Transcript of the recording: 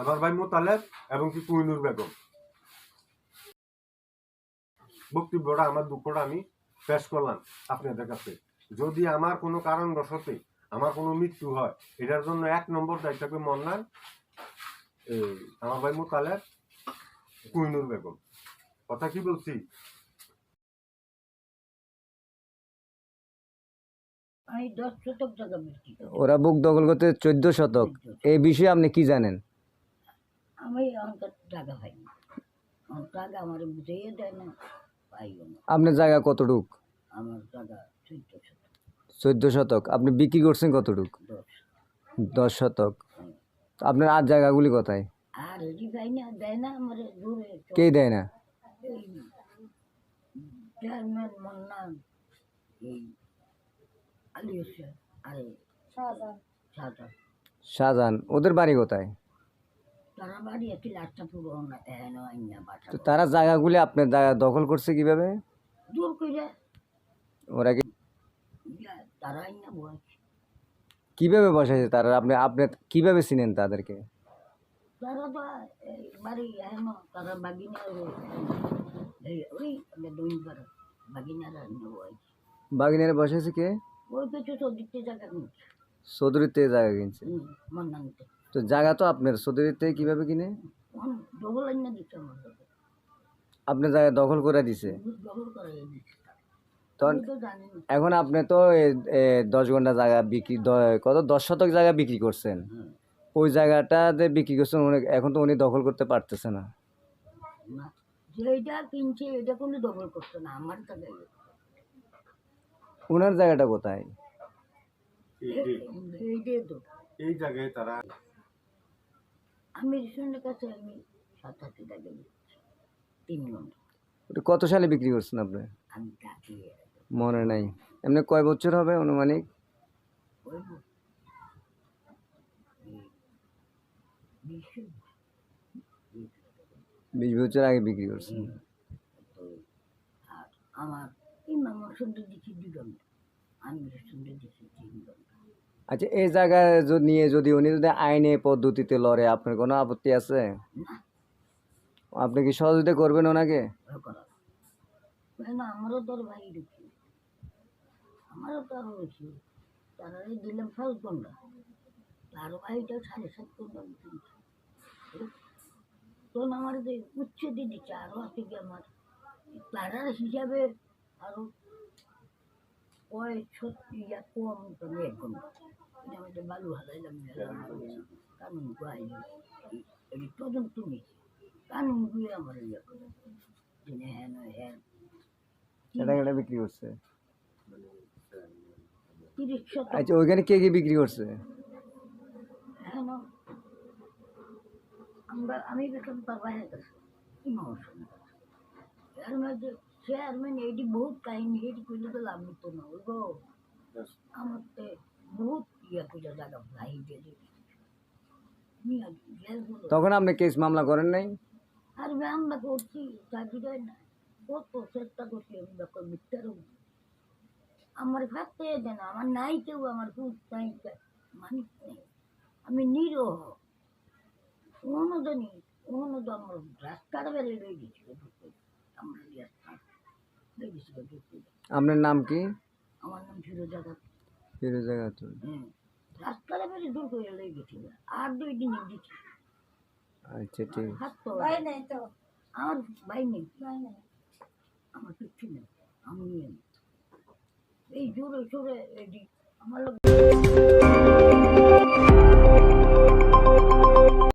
আমার ভাই মোতালেব এবং কি কুইনুর বেগম। বক্তব্যটা আমার দুঃখটা আমি পেশ করলাম আপনাদের কাছে। যদি আমার কোনো কারণবশতে আমার কোনো মৃত্যু হয়, এটার জন্য 1 নম্বর দায়িত্ব থাকবে মন্নান আমার ভাই মোতালেব, কুইনুর বেগম। কথা কি বলছি? ওরা বুক দখল করতে 14 শতক। এই বিষয়ে আপনি কি জানেন? আমি টাকা পাই না, টাকা আমার বুঝিয়ে দেয় না, পাইও না। আপনার জায়গা কতটুক? আমার টাকা 14 শতক। আপনি বিক্রি করছেন কতটুক? 10 শতক। আপনার আর জায়গাগুলি কোথায়? আর এটি পাই না, দেয় না আমার দূরে। কে দেয় না? চেয়ারম্যান মন্নান, এই আলী হোসেন, আরে শাহজাহান, ওদের বাড়ি কোথায়? তারা বাড়ি একটি লাটটা পুরো না, তো তারা জায়গাগুলি আপনার জায়গা দখল করছে কিভাবে? দূর করে ওরা কি তারা না বলছে কিভাবে বসাইছে তারা? আপনি আপনি কিভাবে চিনেন তাদেরকে? তারা তো বাড়ি এখনো তারা বাগিনা ওই দুইবার বাগিনারা বলছে। বাগিনারে বসাইছে কে? ওই কিছু চৌধুরীতে জায়গা কিনছে। চৌধুরীতে জায়গা কিনছে? মন্নানিতে। তো জায়গা তো আপনার, চৌধুরীতে কিভাবে কিনে? ডবল আইনা দিচ্ছে আমার, আপনার জায়গা দখল করে দিছে? ডবল করে দিচ্ছে। তখন এখন আপনি তো 10 ঘন্টা জায়গা বিক্রি, কত 10 শতক জায়গা বিক্রি করছেন। ওই জায়গাটাতে বিক্রি করছেন এখন তো উনি দখল করতে পারতেছে না। যেটা কিনছে এটা কোনো দখল করছে না, আমার জায়গায়। ওনার জায়গাটা কোথায়? এই জায়গায় তারা আমি রেশনের কাছে আমি 7-8 টাকা দিচ্ছি 3 ঘন্টা। ওটা কত সালে বিক্রি করছেন আপনি? আমি তাকিয়ে মনে নাই। এমনি কয় বছর হবে অনুমানিক? 20 বছর আগে বিক্রি করছেন। আর আমার ইমাম সুন্দর দিচ্ছি 2 ঘন্টা, আমি সুন্দর দিচ্ছি 3 ঘন্টা। আচ্ছা, এই জায়গায় নিয়ে যদি উনি যদি আইনে পদ্ধতিতে লড়ে, আপনার কোনো আপত্তি আছে? আপনি কি সহযোগিতা করবেন ওনাকে? আমারও তোর ভাই ঢুকি, আমারও তো আরো বেশি, তারা দিলাম 7 ঘন্টা, তার ভাইটা 7.5 ঘন্টা কিনছে। তখন আমার যে উচ্ছেদে দিচ্ছে আরো আছে কি আমার তারার হিসাবে আরো কম তবে 1 ঘন্টা। এটা বালু হারাইলাম কানুন গাইল এই তদন্ত নিচ্ছে, কানুন গুয়ে আমার ইয়ে করে হ্যাঁ নয় হ্যাঁ এটা বিক্রি করছে। 30 শতক। আচ্ছা, ওইখানে কে কে বিক্রি করছে? হ্যাঁ আমি বেতন পাবা হয়ে গেছে এর মধ্যে চেয়ারম্যান এটি বহুত কাহিনী, এটি করলে তো লাভ নিত না। ওই গো আমার তো বহুত ইয়ে করে জায়গা ভাই দিয়ে তখন আপনি কেস মামলা করেন নাই? আর আমরা করছি চাকরি না, কত চেষ্টা করছি আমি যখন মিথ্যার আমার ভাবতে দেন, আমার নাই কেউ, আমার খুব নাই মানিস নেই, আমি নিরহ অনুদানি অনুদ আমার রাস্তার বেড়ে রয়ে গেছিল। আপনার নাম কি? আমার নাম ফিরোজা খাতুন। ফিরোজা খাতুন। রাস্তার বেড়ে দূর করে লেগে গেছিল, আর 2 দিন দিচ্ছি। আচ্ছা, ঠিক আছে। ভাই নেই তো, আমার ভাই নেই, আমার কিচ্ছু নেই, আমি এই জোরে সোরে আমার